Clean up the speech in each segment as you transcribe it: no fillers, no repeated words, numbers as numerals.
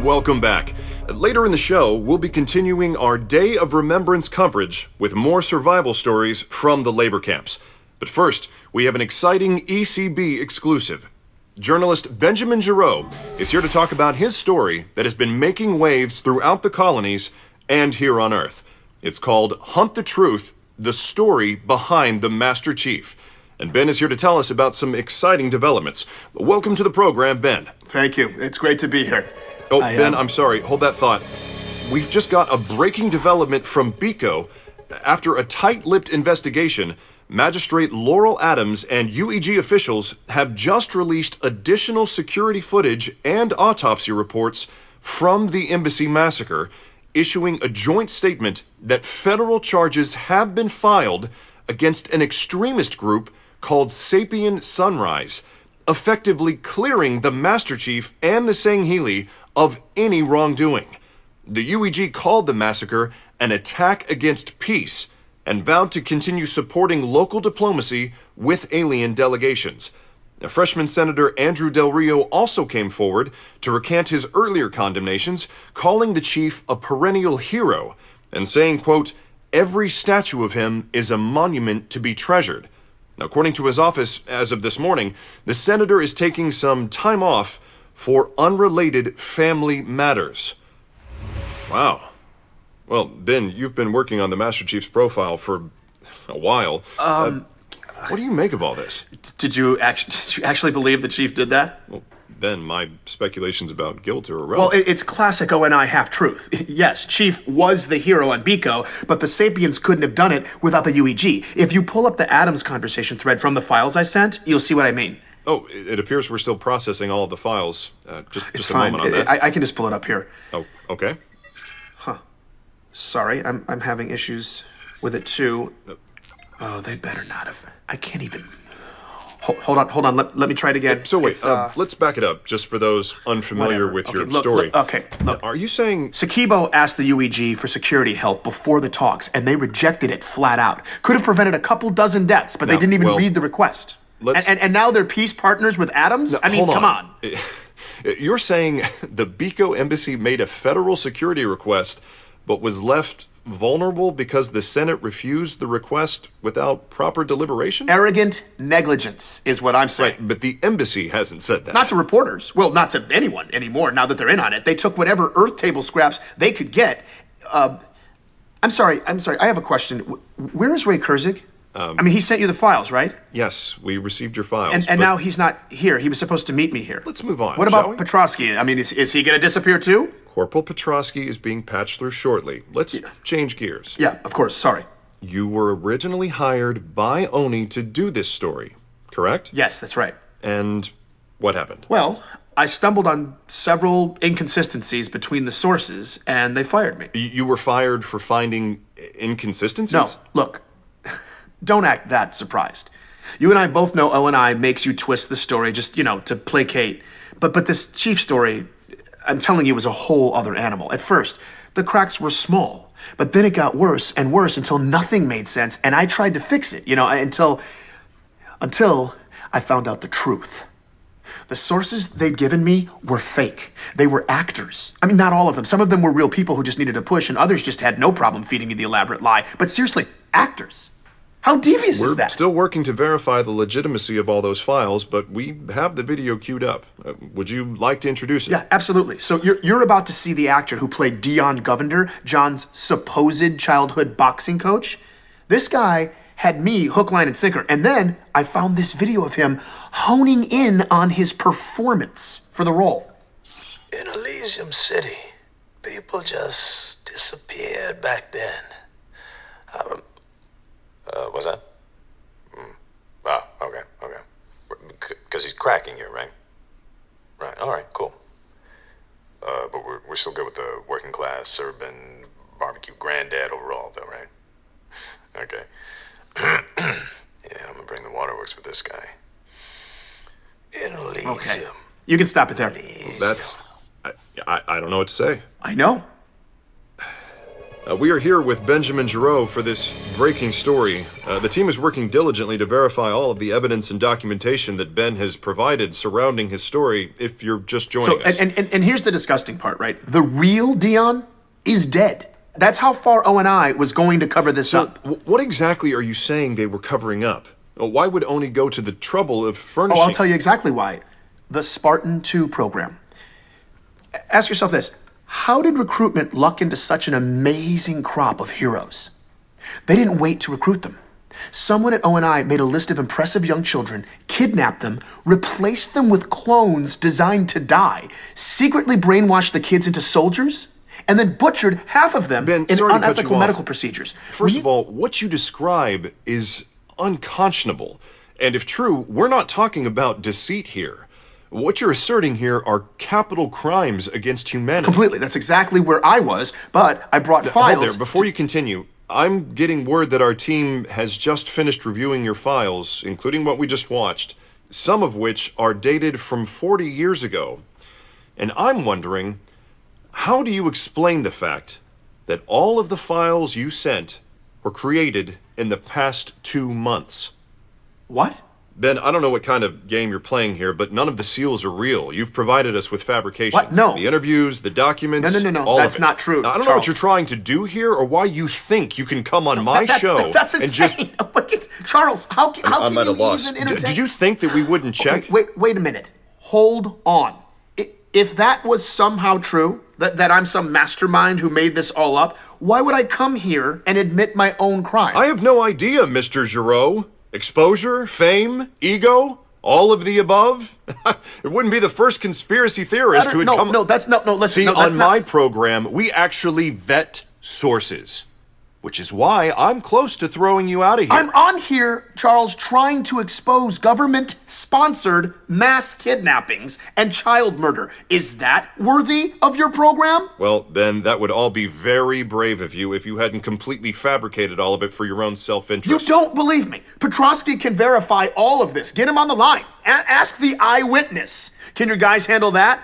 Welcome back. Later in the show, we'll be continuing our Day of Remembrance coverage with more survival stories from the labor camps. But first, we have an exciting ECB exclusive. Journalist Benjamin Giraud is here to talk about his story that has been making waves throughout the colonies and here on Earth. It's called Hunt the Truth, the story behind the Master Chief. And Ben is here to tell us about some exciting developments. Welcome to the program, Ben. Thank you. It's great to be here. Oh, Ben, I'm sorry. Hold that thought. We've just got a breaking development from BICO. After a tight-lipped investigation, Magistrate Laurel Adams and UEG officials have just released additional security footage and autopsy reports from the Embassy massacre, issuing a joint statement that federal charges have been filed against an extremist group called Sapien Sunrise, effectively clearing the Master Chief and the Sangheili of any wrongdoing. The UEG called the massacre an attack against peace and vowed to continue supporting local diplomacy with alien delegations. Freshman Senator Andrew Del Rio also came forward to recant his earlier condemnations, calling the chief a perennial hero and saying, quote, "Every statue of him is a monument to be treasured." According to his office, as of this morning, the senator is taking some time off for unrelated family matters. Wow. Well, Ben, you've been working on the Master Chief's profile for a while. What do you make of all this? Did you actually believe the chief did that? Well, Ben, my speculations about guilt are irrelevant. Well, it's classic ONI half-truth. Yes, Chief was the hero on BICO, but the Sapiens couldn't have done it without the UEG. If you pull up the Adams conversation thread from the files I sent, you'll see what I mean. Oh, it appears we're still processing all of the files. Just a fine. moment on that. I can just pull it up here. Oh, okay. Sorry, I'm having issues with it too. Oh, they better not have. I can't even. Hold on. Let me try it again. So wait, let's back it up, just for those unfamiliar with your story. Look. Are you saying... Sakibo asked the UEG for security help before the talks, and they rejected it flat out. Could have prevented a couple dozen deaths, but they didn't even read the request. And now they're peace partners with Adams? I mean, come on. You're saying the BICO embassy made a federal security request, but was left vulnerable because the Senate refused the request without proper deliberation? Arrogant negligence is what I'm saying. Right, but the embassy hasn't said that. Not to reporters. Well, not to anyone anymore now that they're in on it. They took whatever Earth table scraps they could get. I'm sorry. I have a question. Where is Ray Kurzig? I mean, he sent you the files, right? Yes, we received your files. And now he's not here. He was supposed to meet me here. Let's move on, What about Petrosky? I mean, is he going to disappear too? Corporal Petrosky is being patched through shortly. Let's change gears. Yeah, of course. Sorry. You were originally hired by ONI to do this story, correct? Yes, that's right. And what happened? Well, I stumbled on several inconsistencies between the sources, and they fired me. You were fired for finding inconsistencies? No, look, don't act that surprised. You and I both know ONI makes you twist the story just, to placate. But this chief story, I'm telling you, was a whole other animal. At first, the cracks were small, but then it got worse and worse until nothing made sense, and I tried to fix it, until I found out the truth. The sources they'd given me were fake. They were actors. I mean, not all of them. Some of them were real people who just needed a push, and others just had no problem feeding me the elaborate lie. But seriously, actors. How devious is that? We're still working to verify the legitimacy of all those files, but we have the video queued up. Would you like to introduce it? Yeah, absolutely. So you're about to see the actor who played Dion Govender, John's supposed childhood boxing coach. This guy had me hook, line, and sinker, and then I found this video of him honing in on his performance for the role. In Elysium City, people just disappeared back then. What's that? Okay. Because he's cracking here, right? Right, all right, cool. But we're still good with the working class, urban, barbecue granddad overall, though, right? Okay. Yeah, I'm gonna bring the waterworks with this guy. In Elysium. Okay, you can stop it there. That's... I don't know what to say. I know. We are here with Benjamin Giraud for this breaking story. The team is working diligently to verify all of the evidence and documentation that Ben has provided surrounding his story, if you're just joining us. And here's the disgusting part, right? The real Dion is dead. That's how far O&I was going to cover this up. What exactly are you saying they were covering up? Why would Oni go to the trouble of furnishing... Oh, I'll tell you exactly why. The Spartan 2 program. Ask yourself this. How did recruitment luck into such an amazing crop of heroes? They didn't wait to recruit them. Someone at O&I made a list of impressive young children, kidnapped them, replaced them with clones designed to die, secretly brainwashed the kids into soldiers, and then butchered half of them in unethical medical procedures. First of all, what you describe is unconscionable. And if true, we're not talking about deceit here. What you're asserting here are capital crimes against humanity. Completely. That's exactly where I was, but I brought files... Hold there. Before you continue, I'm getting word that our team has just finished reviewing your files, including what we just watched, some of which are dated from 40 years ago. And I'm wondering, how do you explain the fact that all of the files you sent were created in the past 2 months? What? Ben, I don't know what kind of game you're playing here, but none of the seals are real. You've provided us with fabrication. What? No. The interviews, the documents, No. all That's of it. not true, I don't know Charles. what you're trying to do here or why you think you can come on my show That's and insane. just... Charles, how can I'm at a you loss. even entertain... Did you think that we wouldn't check? Okay, wait a minute. Hold on. If that was somehow true, that I'm some mastermind who made this all up, why would I come here and admit my own crime? I have no idea, Mr. Giraud. Exposure, fame, ego, all of the above? It wouldn't be the first conspiracy theorist who would come... Listen. See, on my program, we actually vet sources. Which is why I'm close to throwing you out of here. I'm on here, Charles, trying to expose government-sponsored mass kidnappings and child murder. Is that worthy of your program? Well, Ben, that would all be very brave of you if you hadn't completely fabricated all of it for your own self-interest. You don't believe me. Petrosky can verify all of this. Get him on the line. Ask the eyewitness. Can your guys handle that?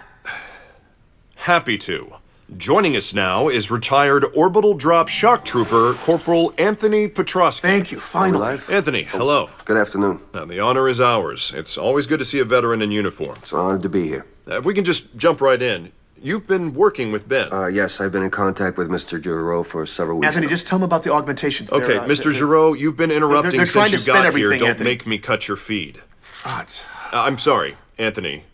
Happy to. Joining us now is retired orbital drop shock trooper Corporal Anthony Petrosky. Thank you, finally. Anthony, hello. Good afternoon. The honor is ours. It's always good to see a veteran in uniform. It's an honor to be here. If we can just jump right in. You've been working with Ben. Yes, I've been in contact with Mr. Giraud for several weeks Anthony, now. just tell him about the augmentations. Okay, Mr. Giraud, you've been interrupting they're trying since to you spin got here. everything, Don't Anthony. make me cut your feed. God. I'm sorry, Anthony.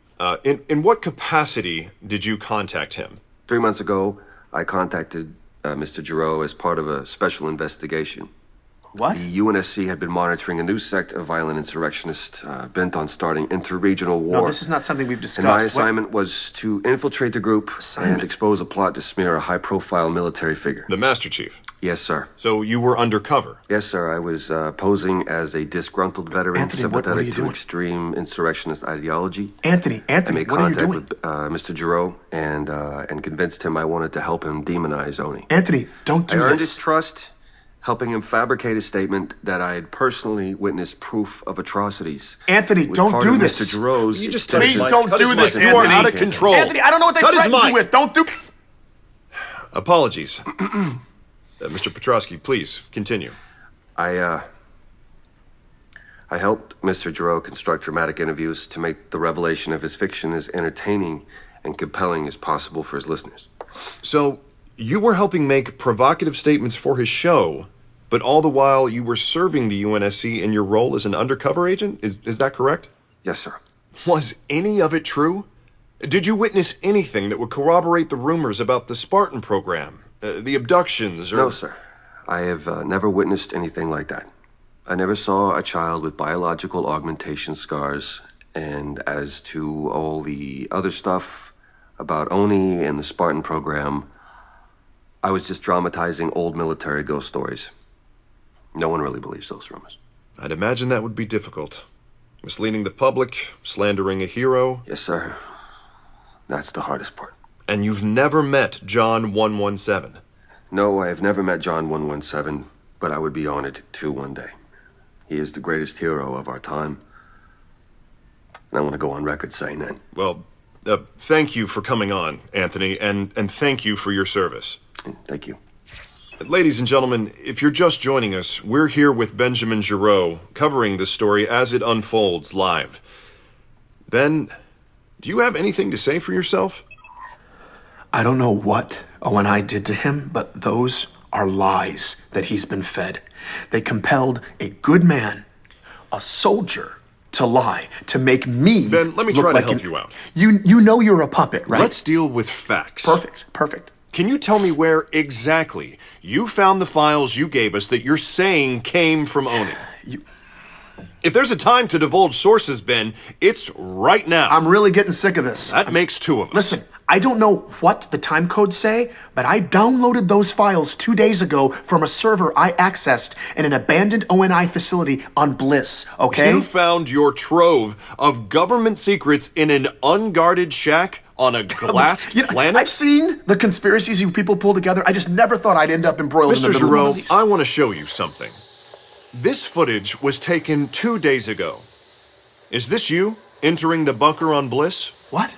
In what capacity did you contact him? 3 months ago, I contacted Mr. Giraud as part of a special investigation. What? The UNSC had been monitoring a new sect of violent insurrectionists bent on starting interregional war. No, this is not something we've discussed. And my assignment was to infiltrate the group and expose a plot to smear a high-profile military figure. The Master Chief. Yes, sir. So you were undercover. Yes, sir. I was posing as a disgruntled veteran Anthony, what are sympathetic you to doing? extreme insurrectionist ideology. Anthony, I made what are you contact doing? with Mr. Giraud and convinced him I wanted to help him demonize Oni. Anthony, don't I do earned his this. trust, helping him fabricate a statement that I had personally witnessed proof of atrocities. Anthony, It was don't part do of this. Mr. Giraud's You just Please Cut his don't mic. do Cut this, his mic. You are Anthony. out of control. Anthony, I don't know what they Cut his threatened you mic. with. Don't do... Apologies. Mr. Petrosky, please continue. I helped Mr. Giraud construct dramatic interviews to make the revelation of his fiction as entertaining and compelling as possible for his listeners. So, you were helping make provocative statements for his show, but all the while you were serving the UNSC in your role as an undercover agent? Is that correct? Yes, sir. Was any of it true? Did you witness anything that would corroborate the rumors about the Spartan program, the abductions, or... No, sir. I have never witnessed anything like that. I never saw a child with biological augmentation scars, and as to all the other stuff about Oni and the Spartan program, I was just dramatizing old military ghost stories. No one really believes those rumors. I'd imagine that would be difficult. Misleading the public, slandering a hero. Yes, sir. That's the hardest part. And you've never met John 117. No, I have never met John 117, but I would be honored to one day. He is the greatest hero of our time. And I want to go on record saying that. Well, thank you for coming on, Anthony, and thank you for your service. Thank you. Ladies and gentlemen, if you're just joining us, we're here with Benjamin Giraud, covering this story as it unfolds live. Ben, do you have anything to say for yourself? I don't know what O&I did to him, but those are lies that he's been fed. They compelled a good man, a soldier, to lie, to make me Ben, let me look try to like help you out. You know you're a puppet, right? Let's deal with facts. Perfect. Can you tell me where exactly you found the files you gave us that you're saying came from Oni? If there's a time to divulge sources, Ben, it's right now. I'm really getting sick of this. That makes two of us. Listen, I don't know what the time codes say, but I downloaded those files 2 days ago from a server I accessed in an abandoned ONI facility on Bliss, okay? You found your trove of government secrets in an unguarded shack on a glass planet? I've seen the conspiracies you people pull together. I just never thought I'd end up embroiled in the Mr. middle of one of Giraud, these. I want to show you something. This footage was taken 2 days ago. Is this you entering the bunker on Bliss? What?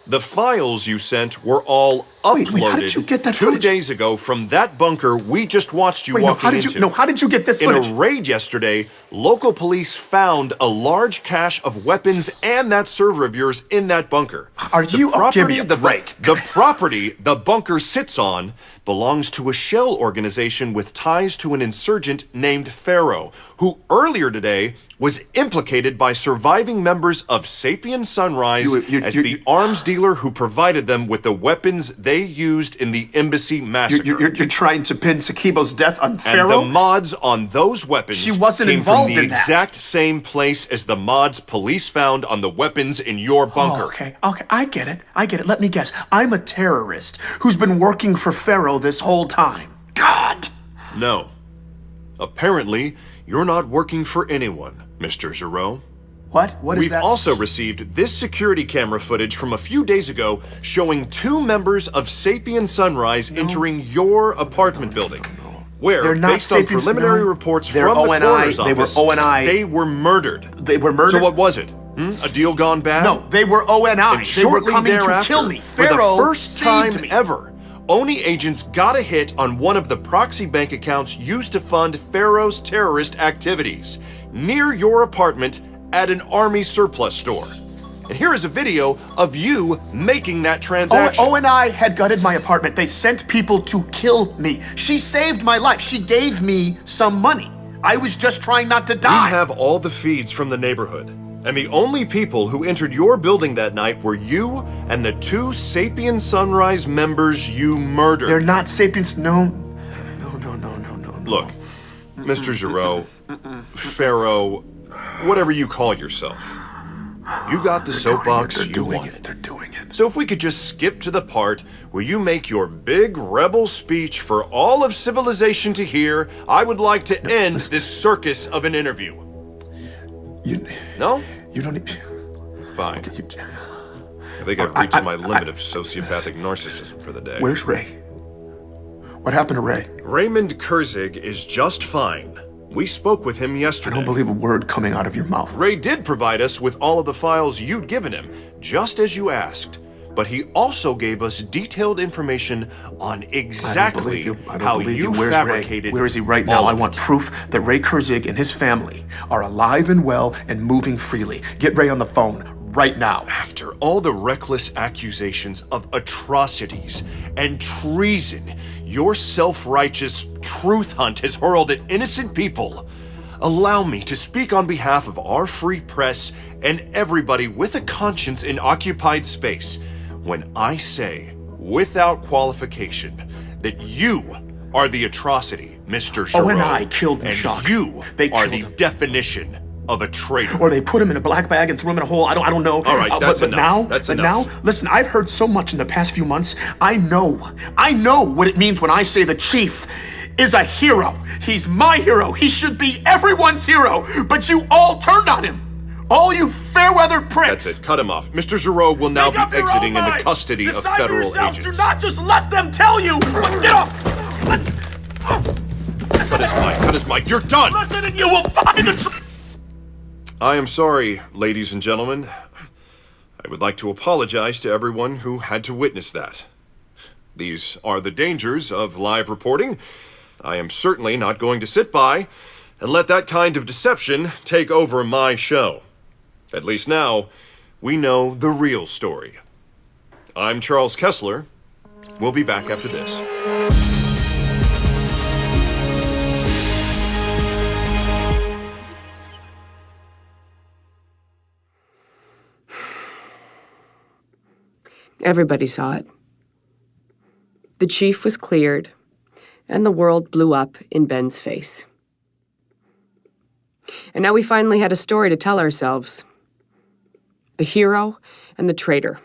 The files you sent were all uploaded Wait, how did you get that 2 footage? days ago from that bunker we just watched you Wait, no, walking how did into. you? No, how did you get this In footage? a raid yesterday, local police found a large cache of weapons and that server of yours in that bunker. Are you? Give me a break. The property the bunker sits on belongs to a shell organization with ties to an insurgent named Pharaoh, who earlier today was implicated by surviving members of Sapien Sunrise as the arms dealer who provided them with the weapons they used in the embassy massacre. You're trying to pin Sakibo's death on And Pharaoh? the mods on those weapons She wasn't came involved from the in that. exact same place as the mods police found on the weapons in your bunker. Oh, okay, I get it. Let me guess. I'm a terrorist who's been working for Pharaoh this whole time. God! No. Apparently, you're not working for anyone, Mr. Giraud. What? What is We've that? also received this security camera footage from a few days ago showing 2 members of Sapien Sunrise entering your apartment building. Where, They're not based on Sapiens, preliminary no. reports They're from the ONI. coroner's They were office, ONI. they were murdered. They were murdered? So what was it? A deal gone bad? No, they were ONI. And They were shortly coming thereafter, to kill me. for Pharaoh the first time saved me. ever, Oni agents got a hit on one of the proxy bank accounts used to fund Pharaoh's terrorist activities near your apartment at an army surplus store. And here is a video of you making that transaction. ONI had gutted my apartment. They sent people to kill me. She saved my life. She gave me some money. I was just trying not to die. We have all the feeds from the neighborhood. And the only people who entered your building that night were you and the 2 Sapien Sunrise members you murdered. They're not Sapiens. No. Look, Mr. Giraud, Pharaoh, whatever you call yourself, you got the soapbox you wanted. They're doing it. So if we could just skip to the part where you make your big rebel speech for all of civilization to hear, I would like to end this circus of an interview. No? You don't need. Fine. I think I've reached my limit of sociopathic narcissism for the day. Where's Ray? What happened to Ray? Raymond Kurzig is just fine. We spoke with him I yesterday. don't believe a word coming out of your mouth. Ray did provide us with all of the files you'd given him, just as you asked. But he also gave us detailed information on exactly how you Where's fabricated Ray? Where is he right now? all I of want it. proof that Ray Kurzig and his family are alive and well and moving freely. Get Ray on the phone right now. After all the reckless accusations of atrocities and treason your self-righteous truth hunt has hurled at innocent people, allow me to speak on behalf of our free press and everybody with a conscience in occupied space when I say, without qualification, that you are the atrocity, Mr. Giraud. and I killed and Jacques. you They are killed the him. definition of a traitor. Or they put him in a black bag and threw him in a hole. I don't know. All right, that's but enough. now, That's but enough. now, listen. I've heard so much in the past few months. I know what it means when I say the chief is a hero. He's my hero. He should be everyone's hero. But you all turned on him. All you fair-weather pricks. That's it. Cut him off. Mr. Giraud will now Make up be your exiting own in the minds. custody of Decide for federal yourselves. agents. Do not just let them tell you. Get off. Cut his mic. You're done. Listen, and you will find the truth. I am sorry, ladies and gentlemen. I would like to apologize to everyone who had to witness that. These are the dangers of live reporting. I am certainly not going to sit by and let that kind of deception take over my show. At least now, we know the real story. I'm Charles Kessler. We'll be back after this. Everybody saw it. The chief was cleared, and the world blew up in Ben's face. And now we finally had a story to tell ourselves. The hero and the traitor.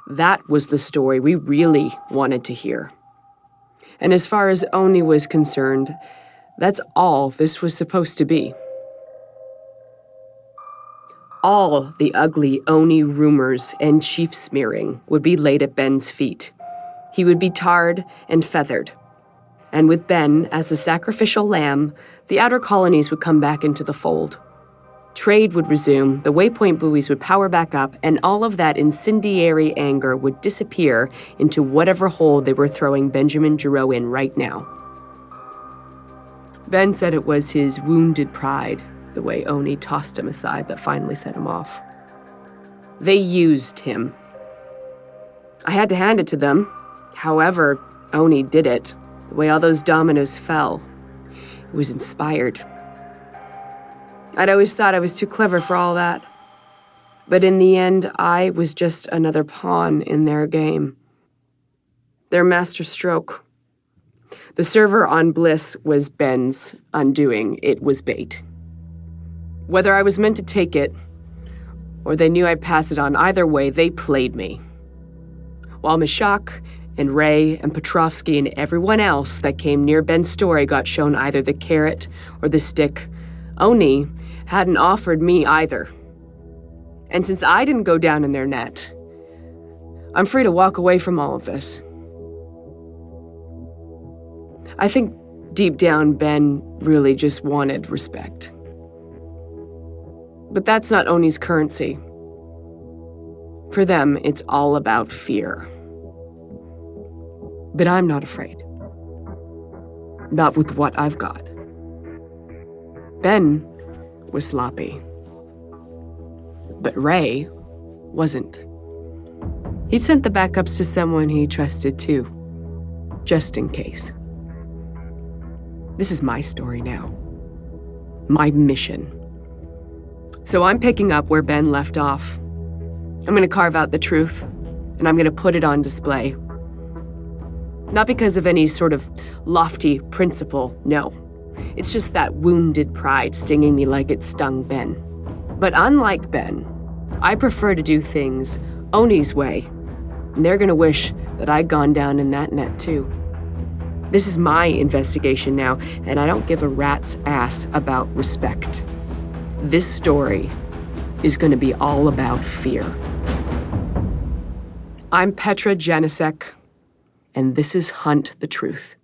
That was the story we really wanted to hear. And as far as Oni was concerned, that's all this was supposed to be. All the ugly Oni rumors and chief smearing would be laid at Ben's feet. He would be tarred and feathered. And with Ben as the sacrificial lamb, the outer colonies would come back into the fold. Trade would resume, the waypoint buoys would power back up, and all of that incendiary anger would disappear into whatever hole they were throwing Benjamin Giraud in right now. Ben said it was his wounded pride, the way Oni tossed him aside, that finally set him off. They used him. I had to hand it to them. However, Oni did it. The way all those dominoes fell. It was inspired. I'd always thought I was too clever for all that. But in the end, I was just another pawn in their game. Their master stroke. The server on Bliss was Ben's undoing. It was bait. Whether I was meant to take it, or they knew I'd pass it on, either way, they played me. While Mishak and Ray and Petrovsky and everyone else that came near Ben's story got shown either the carrot or the stick, Oni hadn't offered me either. And since I didn't go down in their net, I'm free to walk away from all of this. I think deep down, Ben really just wanted respect. But that's not Oni's currency. For them, it's all about fear. But I'm not afraid. Not with what I've got. Ben was sloppy. But Ray wasn't. He'd sent the backups to someone he trusted too, just in case. This is my story now. My mission. So I'm picking up where Ben left off. I'm going to carve out the truth, and I'm going to put it on display. Not because of any sort of lofty principle, no. It's just that wounded pride stinging me like it stung Ben. But unlike Ben, I prefer to do things Oni's way. And they're going to wish that I'd gone down in that net too. This is my investigation now, and I don't give a rat's ass about respect. This story is going to be all about fear. I'm Petra Janicek, and this is Hunt the Truth.